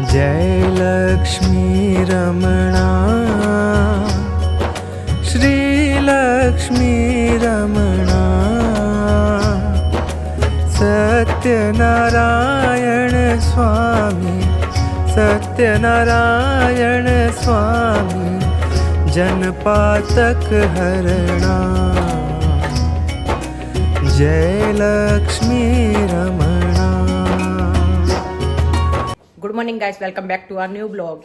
जय लक्ष्मी रमणा श्री लक्ष्मी रमणा सत्यनारायण स्वामी सत्यनारायण स्वामी जनपातक हरणा जय लक्ष्मी रमणा। Good morning guys, welcome back to our new blog.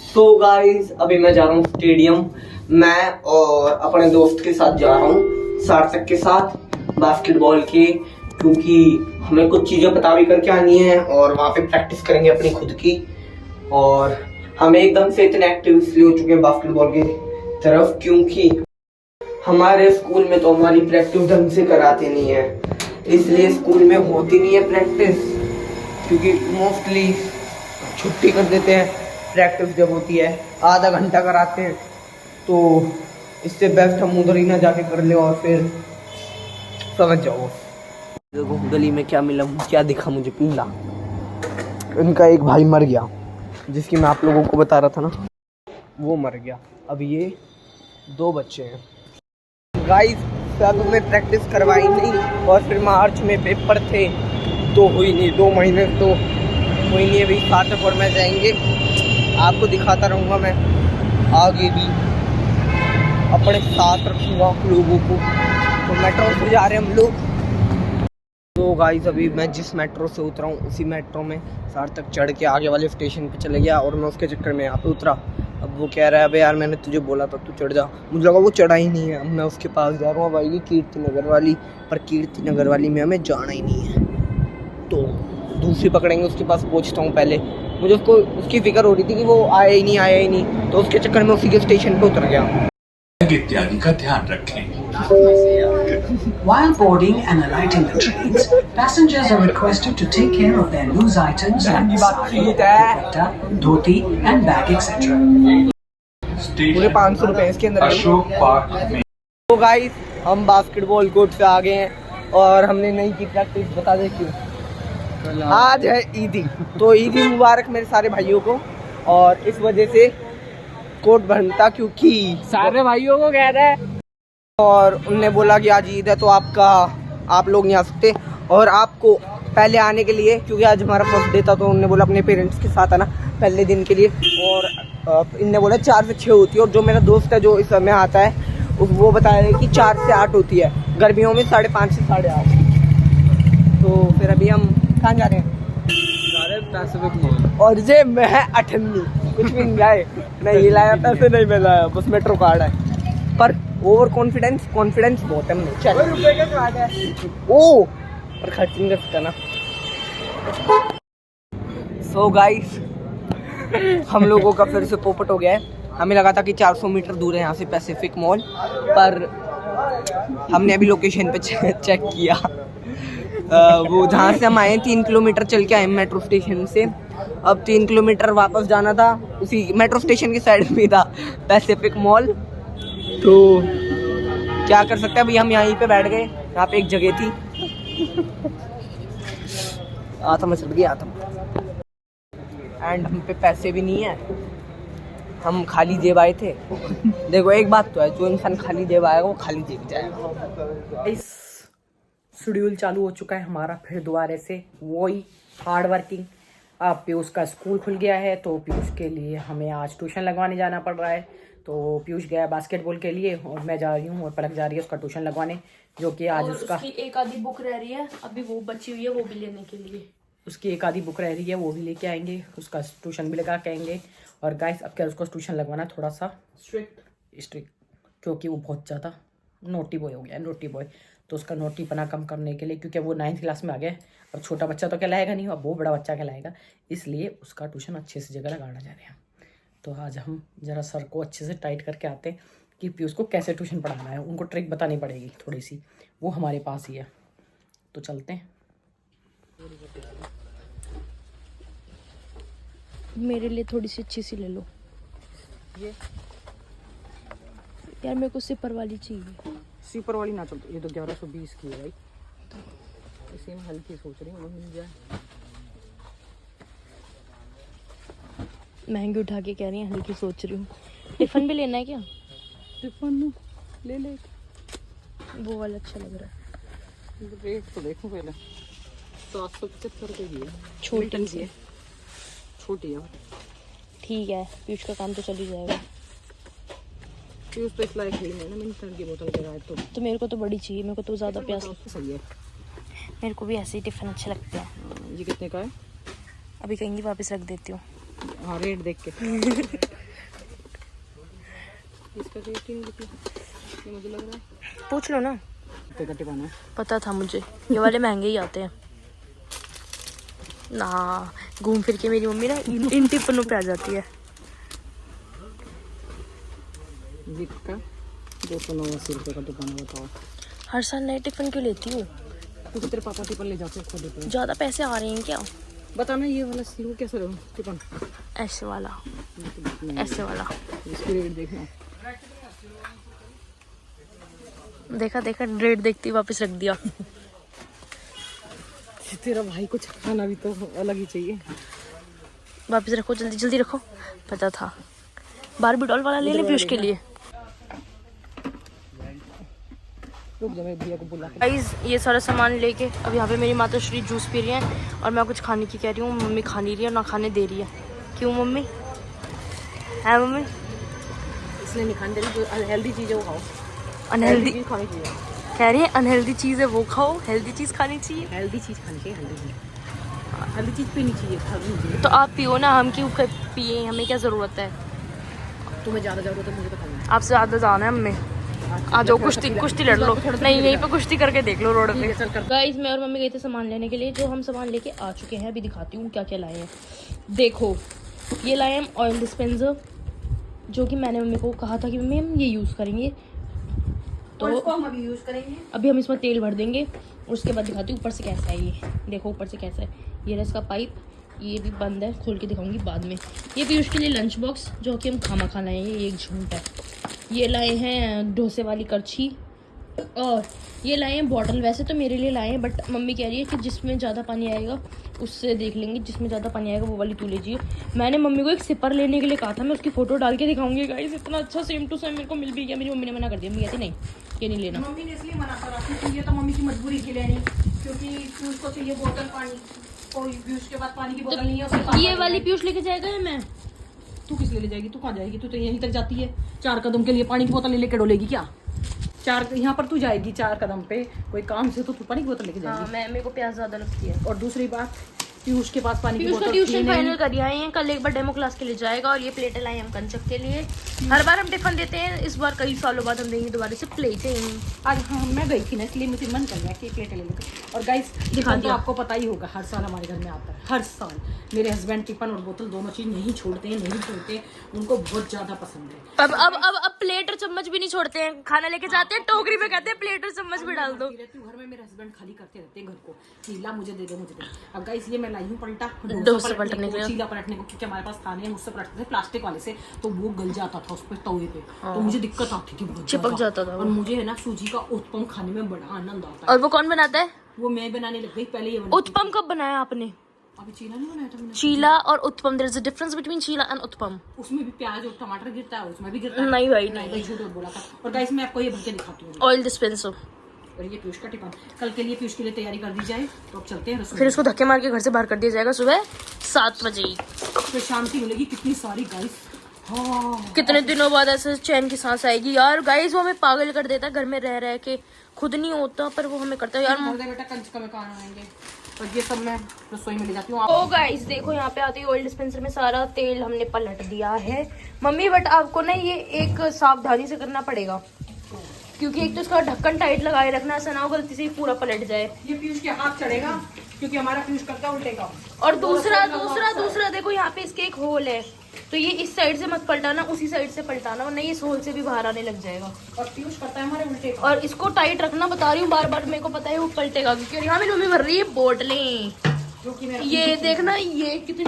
तो गाइस अभी मैं जा रहा हूँ स्टेडियम। मैं और अपने दोस्त के साथ जा रहा हूँ, सार्थक के साथ, बास्केटबॉल के, क्योंकि हमें कुछ चीज़ें पता भी करके आनी है और वहाँ पे प्रैक्टिस करेंगे अपनी खुद की। और हम एकदम से इतने एक्टिव इसलिए हो चुके हैं बास्केटबॉल की तरफ, क्योंकि हमारे स्कूल में तो हमारी प्रैक्टिस ढंग से कराते नहीं है, इसलिए स्कूल में होती नहीं है प्रैक्टिस, क्योंकि मोस्टली छुट्टी कर देते हैं। प्रैक्टिस जब होती है आधा घंटा कराते हैं, तो इससे बेस्ट हम उधर ही ना जाके कर ले और फिर समझ जाओ। देखो गली में क्या मिला, क्या दिखा मुझे, पीला। इनका एक भाई मर गया, जिसकी मैं आप लोगों को बता रहा था ना, वो मर गया। अब ये 2 बच्चे हैं। गाइस सब में प्रैक्टिस करवाई नहीं, और फिर मार्च में पेपर थे तो हुई नहीं। 2 महीने तो हुई नहीं। अभी सार्थक और मैं जाएंगे, आपको दिखाता रहूँगा मैं आगे भी, अपने साथ रखूँगा लोगों को। तो मेट्रो से जा रहे हैं हम लोग। तो गाइस अभी मैं जिस मेट्रो से उतरा हूँ उसी मेट्रो में सार्थक चढ़ के आगे वाले स्टेशन पे चले गया, और मैं उसके चक्कर में यहाँ पे उतरा। अब वो कह रहा है अबे यार मैंने तुझे बोला था तू चढ़ जा। मुझे लगा वो चढ़ा ही नहीं है। अब मैं उसके पास जा रहा हूँ भाई, कीर्ति नगर वाली, पर कीर्ति नगर वाली में हमें जाना ही नहीं है, तो दूसरी पकड़ेंगे। उसके पास पहुँचता हूँ पहले। मुझे उसकी फिक्र हो रही थी कि वो आया ही नहीं, तो उसके चक्कर में उसी के स्टेशन पे उतर गया। इत्यादि का ध्यान रखें। While boarding and alighting the trains, passengers are requested to take care of their loose items like sari, dupatta, dhoti and bag etc. पूरे 500 रुपए इसके अंदर। अशोक पार्क में। तो गाइस हम बास्केटबॉल कोर्ट से आ गए हैं, और हमने नहीं की प्रैक्टिस। बता दे क्यों? आज है ईदी, तो ईदी मुबारक मेरे सारे भाइयों को। और इस वजह से कोर्ट बनता, क्योंकि सारे भाइयों को कह रहा है, और उनने बोला कि आज ईद है तो आप लोग नहीं आ सकते, और आपको पहले आने के लिए, क्योंकि आज हमारा फर्स्ट डे था, तो उनने बोला अपने पेरेंट्स के साथ आना पहले दिन के लिए। और इनने बोला 4 से 6 होती है, और जो मेरा दोस्त है जो इस समय आता है वो बताया कि 4 से 8 होती है, गर्मियों में 5:30 से 8:30। तो फिर अभी हम कहाँ जा रहे हैं? Pacific mall. और जे मैं 98 कुछ भी नहीं लाए, नहीं लाया, पैसे नहीं मैं लाया, बस मेट्रो कार्ड है। पर ओवर कॉन्फिडेंस बहुत है। हमने चल रुपए का कार्ड है ओ, पर खर्च नहीं कर सकता ना। सो गाइस हम लोगों का फिर से पोपट हो गया है। हमें लगा था कि 400 मीटर दूर है यहाँ से पैसिफिक मॉल, पर हमने अभी लोकेशन पे चेक किया। वो जहाँ से हम आए 3 किलोमीटर चल के आए मेट्रो स्टेशन से। अब 3 किलोमीटर वापस जाना था, उसी मेट्रो स्टेशन की साइड में था पैसिफिक मॉल। तो क्या कर सकते हैं, अभी हम यहीं पे बैठ गए। यहाँ पे एक जगह थी, आत्मा चढ़ गई आत्मा, एंड हम पे पैसे भी नहीं है, हम खाली जेब आए थे। देखो एक बात तो है, जो इंसान खाली जेब आएगा वो खाली जेब जाएगा। इस शेड्यूल चालू हो चुका है हमारा फिर दोबारा से, वही हार्ड वर्किंग। अब पीयूष का स्कूल खुल गया है, तो पीयूष के लिए हमें आज ट्यूशन लगवाने जाना पड़ रहा है। तो पीयूष गया बास्केटबॉल के लिए, और मैं जा रही हूँ, और पलक जा रही है उसका ट्यूशन लगवाने, जो कि आज उसका एक आधी बुक रह रही है, अभी वो बची हुई है, वो भी लेने के लिए। उसकी एक आधी बुक रह रही है, वो भी लेके आएंगे, उसका ट्यूशन भी लगा के आएंगे। और गाइस अब क्या उसको ट्यूशन लगवाना थोड़ा सा स्ट्रिक्ट, क्योंकि वो बहुत ज़्यादा नोटी बॉय हो गया है, नोटी बॉय। तो उसका नोटीपना कम करने के लिए, क्योंकि वो 9th क्लास में आ गया, अब छोटा बच्चा तो कहलाएगा नहीं, अब वो बड़ा बच्चा कहलाएगा, इसलिए उसका ट्यूशन अच्छे से जगह लगाना जा रहे हैं। तो आज हम ज़रा सर को अच्छे से टाइट करके आते हैं कि पीयूष को कैसे ट्यूशन पढ़ाना है। उनको ट्रिक बतानी पड़ेगी थोड़ी सी, वो हमारे पास ही है। तो चलते हैं। मेरे लिए थोड़ी सी अच्छी सी ले लो ये यार, मेरे को सिपर वाली चाहिए। सिपर वाली ना चलती, ये तो 1120 की है भाई, इसी में हल्की सोच रही हूँ मिल जाए। महंगी उठा के कह रही है, हल्की सोच रही हूँ। टिफिन भी लेना है क्या? टिफिन ले ले। वो वाला अच्छा लग रहा है। रेट तो देखो पहले। 775 रुपये की है। छोटी सी छोटी है। ठीक है, पीयूष का काम तो चल ही जाएगा। पीयूष तो इस लायक है ही नहीं ना, मिनट की बोतल ले रहा है तो मेरे को तो बड़ी चाहिए, मेरे को तो ज़्यादा प्यास। सही है। मेरे को भी ऐसे ही टिफिन अच्छे लगते हैं। ये कितने का है? अभी कहेंगी वापस रख देती हूँ। हाँ, रेट देख के। इसका रेट ही नहीं निकला, ये मुझे लग रहा है। पूछ लो ना, कितने का टिफिन है? पता था मुझे, ये वाले महंगे ही आते हैं ना। घूम फिर के मेरी मम्मी ना इन टिफिनों पे आ जाती है। का 289 रुपये का टिफिन है, बताओ। हर साल नए टिफिन क्यों लेती हूँ? क्योंकि तेरे पापा टिफिन ले जाते हैं खुद टिफिन। ज़्यादा पैसे आ रहे हैं क्या? बता ना, ये वाला सी कैसे रहो टिफिन? ऐसे वाला, ऐसे वाला। इसकी रेट देखना। देखा देखा, रेट देखती ही वापस रख दिया। तेरा भाई को खाना भी तो अलग ही चाहिए। वापस रखो, जल्दी जल्दी रखो। पता था। बारबी डॉल वाला ले ले पीयूष के लिए। रुक जा, मैं भैया को बुला। गाइस, ये सारा सामान लेके अब यहाँ पे मेरी माता श्री जूस पी रही हैं और मैं कुछ खाने की कह रही हूँ। मम्मी खा नहीं रही है, ना खाने दे रही है। क्यों मम्मी? है मम्मी? इसलिए नहीं खाने दे रही, जो अनहेल्दी चीज़ है वो खाओ। अनहेल्दी चीज़ खानी चाहिए। कह रही है अनहेल्दी चीज़ है वो खाओ, हेल्दी चीज़ खानी चाहिए। हेल्दी चीज़ खानी चाहिए, हेल्दी चीज़ पीनी चाहिए, खानी चाहिए। तो आप पियो ना, हम क्यों पिए? हमें क्या ज़रूरत है? तुम्हें ज़्यादा ज़रूरत है, मुझे तो खाना है। आपसे ज़्यादा जाना है हमें। आ जाओ, कुश्ती लड़ लो। नहीं, यहीं पे कुश्ती करके देख लो रोड पे। गाइस, मैं और मम्मी गए थे सामान लेने के लिए, जो हम सामान लेके आ चुके हैं। अभी दिखाती हूँ क्या क्या लाए हैं। देखो, ये लाए हम ऑयल डिस्पेंसर, जो कि मैंने मम्मी को कहा था कि मम्मी हम ये यूज़ करेंगे, तो इसको हम अभी यूज़ करेंगे। अभी हम इसमें तेल भर देंगे। उसके बाद दिखाती हूँ ऊपर से कैसा है ये। देखो ऊपर से कैसा है। ये रहा इसका पाइप, ये भी बंद है, खोल के दिखाऊंगी बाद में। ये पीयूष के लिए लंच बॉक्स, जो कि हम खाना लाए हैं, ये एक झूठ है। ये लाए हैं डोसे वाली करछी, और ये लाए हैं बॉटल। वैसे तो मेरे लिए लाए हैं, बट मम्मी कह रही है कि जिसमें ज़्यादा पानी आएगा उससे देख लेंगे, जिसमें ज़्यादा पानी आएगा वो वाली तू लीजिए। मैंने मम्मी को एक सिपर लेने के लिए कहा था, मैं उसकी फ़ोटो डाल के दिखाऊंगी। गाइस, इतना अच्छा सेम टू सेम मेरे को मिल भी गया। मेरी मम्मी ने मना कर दिया, मम्मी कहती नहीं, ये नहीं लेना। मम्मी ने इसलिए मना करा क्योंकि ये तो मम्मी की मजबूरी थी लेनी, क्योंकि उसको चाहिए बोतल पानी। कोई पीयूष के पास पानी की बोतल नहीं है, उसके ये वाली पीयूष लेके जाएगा या मैं? तू किस लिए ले जाएगी? तू कहाँ जाएगी? तू तो यहीं तक जाती है। 4 कदम के लिए पानी की बोतल ले लेके डोलेगी क्या? 4 यहाँ पर तू जाएगी 4 कदम पे कोई काम से, तो तू पानी की बोतल लेके हाँ, जाएगी। मेरे को प्यास ज़्यादा लगती है। और दूसरी बात, पीयूष के पास पानी की पीयूष का बोतल ट्यूशन फाइनल कर दिया है, कल एक बार डेमो क्लास के लिए जाएगा। और ये प्लेटें लाई हम कंचक के लिए। हर बार हम टिफिन देते हैं, इस बार कई सालों बाद हम देंगे दोबारा से प्लेटें। आज हाँ, मैं गई थी ना, इसलिए मुझे मन कर गया कि प्लेटें ले लेकर। और गाइस, टिफिन तो आपको पता ही होगा, हर साल हमारे घर में आता है। हर साल मेरे हस्बैंड टिफिन और बोतल दोनों चीज़ नहीं छोड़ते हैं, उनको बहुत ज़्यादा पसंद है। अब प्लेट और चम्मच भी नहीं छोड़ते हैं। खाना लेके जाते हैं, टोकरी में कहते हैं प्लेट और चम्मच भी डाल दो। रहती हूँ घर में, मेरे हस्बैंड खाली करते रहते हैं घर को, नीला मुझे दे दो, मुझे दे दो। अब गाइस, ये मैं लाई हूँ पलटा, डोसा पलटने के लिए, चीला पलटने को, क्योंकि हमारे पास था नहीं, मुझसे पलटते थे प्लास्टिक वाले से, तो वो गल जाता था उस पर तवे पे, तो मुझे दिक्कत आती थी बहुत, चिपक जाता था। और मुझे है ना सूजी का उत्पम खाने में बड़ा आनंद आता है। और वो कौन बनाता है? वो मैं बनाने लग गई, पहले ये उत्पम कब बनाया आपने? अभी चीला नहीं बनाया था मैंने। चीला और uttapam, there is a difference between cheela and uttapam. उसमें भी प्याज और टमाटर गिरता है, उसमें भी गिरता है। नहीं भाई, नहीं, झूठ बोला था। और गाइस, मैं आपको ये भर के दिखाती हूँ। Oil dispenser. और ये पीयूष का टिफिन, कल के लिए पीयूष के लिए तैयारी कर दी जाए, तो अब चलते हैं रसोई। फिर उसको धक्के मार के घर से बाहर कर दिया जाएगा सुबह 7 बजे। फिर शांति मिलेगी कितनी सारी गाइस। हाँ, कितने दिनों बाद ऐसे चैन की सांस आएगी यार। गाइस, वो हमें पागल कर देता है घर में रह के, खुद नहीं होता पर वो हमें करता है यार। बेटा कंचका में कहाँ आएंगे, और ये सब मैं रसोई में ले जाती हूँ। ओ गाइस, देखो यहाँ पे आते ही ऑयल डिस्पेंसर में सारा तेल हमने पलट दिया है मम्मी। बट आपको ना ये एक सावधानी से करना पड़ेगा, क्योंकि एक तो इसका ढक्कन टाइट लगाए रखना, ऐसा ना हो गलती से ही पूरा पलट जाए। ये पीयूष के हाथ चढ़ेगा, क्योंकि हमारा पीयूष करता है उल्टे काम। और दूसरा देखो यहाँ पे इसके एक होल है, तो ये इस साइड से मत पलटाना, उसी साइड से पलटाना, वरना ये इस होल से भी बाहर आने लग जाएगा। और पीयूष करता है हमारे उल्टे काम। और इसको टाइट रखना, बता रही हूँ बार बार, मेरे को पता है वो पलटेगा, क्योंकि यहाँ मेरी मम्मी भर रही है बोतलें। जो कि मेरा ये देखना, ये कितनी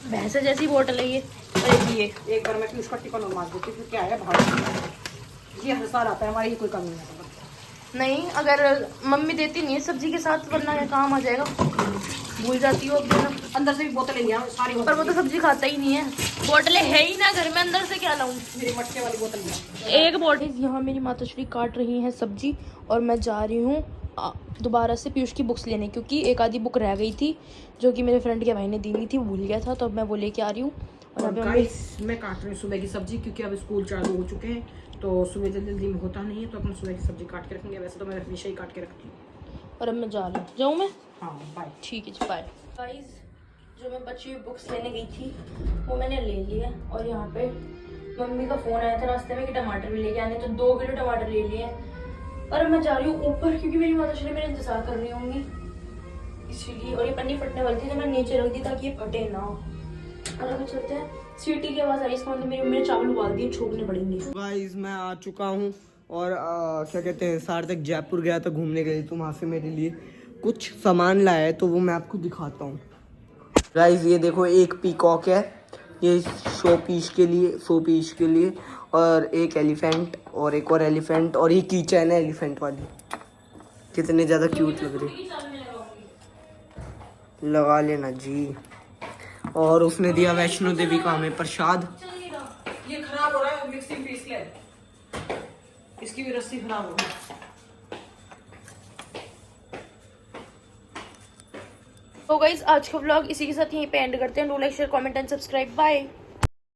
भैंसा जैसी बोतल है ये। अरे ये एक बार मैं पीयूष का टिफिन और मार देती हूँ, क्या है बाहर, ये हर साल आता है हमारी, ये कोई कमी नहीं आता। नहीं, अगर मम्मी देती नहीं है सब्जी के साथ, वरना ये काम आ जाएगा। भूल जाती हूँ अपने ना। अंदर से भी बोतलें लिया सारी पर वो तो सब्जी खाता ही नहीं है, बोतलें है ही ना घर में, अंदर से क्या लाऊं। मेरी मटके वाली बोतल लिया। एक बोतल। यहाँ मेरी माताश्री काट रही हैं सब्जी और मैं जा रही हूँ दोबारा से पीयूष की बुक्स लेने, क्योंकि एक आधी बुक रह गई थी जो कि मेरे फ्रेंड के भाई ने दी नहीं थी, भूल गया था, तो अब मैं वो लेके आ रही हूँ। और अभी गाइस मैं काट रही हूँ सुबह की सब्जी, क्योंकि अब स्कूल चालू हो चुके हैं तो सुबह जल्दी जल्दी में होता नहीं है, तो अपन सुबह की सब्जी काट के रखेंगे। वैसे तो मैं हमेशा ही काट के रखती हूँ। और अब मैं जा रही हूँ, जाऊँ मैं? हाँ बाय। ठीक है जी, बाय। गाइस जो मैं बची हुई बुक्स लेने गई थी वो मैंने ले लिया, और यहाँ पे मम्मी का फ़ोन आया था रास्ते में कि टमाटर भी लेके आने, तो 2 किलो टमाटर ले लिए। और अब मैं जा रही हूँ ऊपर, क्योंकि मेरी माताश्री मेरा इंतजार कर रही होंगी इसीलिए। और ये पन्नी फटने वाली थी तो मैं नीचे रख दी ताकि ये फटे ना। और अभी चलते हैं। सीटी की आवाज़ आ रही है, इसका मतलब मेरी मम्मी ने चावल उबाल दिए, छोड़ने पड़ेंगे। गाइस मैं आ चुका हूँ और क्या कहते हैं, सार्थक जयपुर गया था घूमने के लिए, तो वहाँ से मेरे लिए कुछ सामान लाया है, तो वो मैं आपको दिखाता हूँ। गाइस ये देखो, एक पीकॉक है, ये शो पीस के लिए, और एक एलिफेंट और एक और एलिफेंट, और ये कीचेन है एलिफेंट वाली। कितने ज़्यादा क्यूट लग रही, लगा लेना जी। और उसने दिया वैष्णो देवी का हमें प्रसाद। ये खराब हो रहा है, मिक्सिंग पीस ले, इसकी भी रस्सी खराब हो गई। तो गाइस आज का व्लॉग इसी के साथ यहीं पे एंड करते हैं। Do like share comment and subscribe, bye.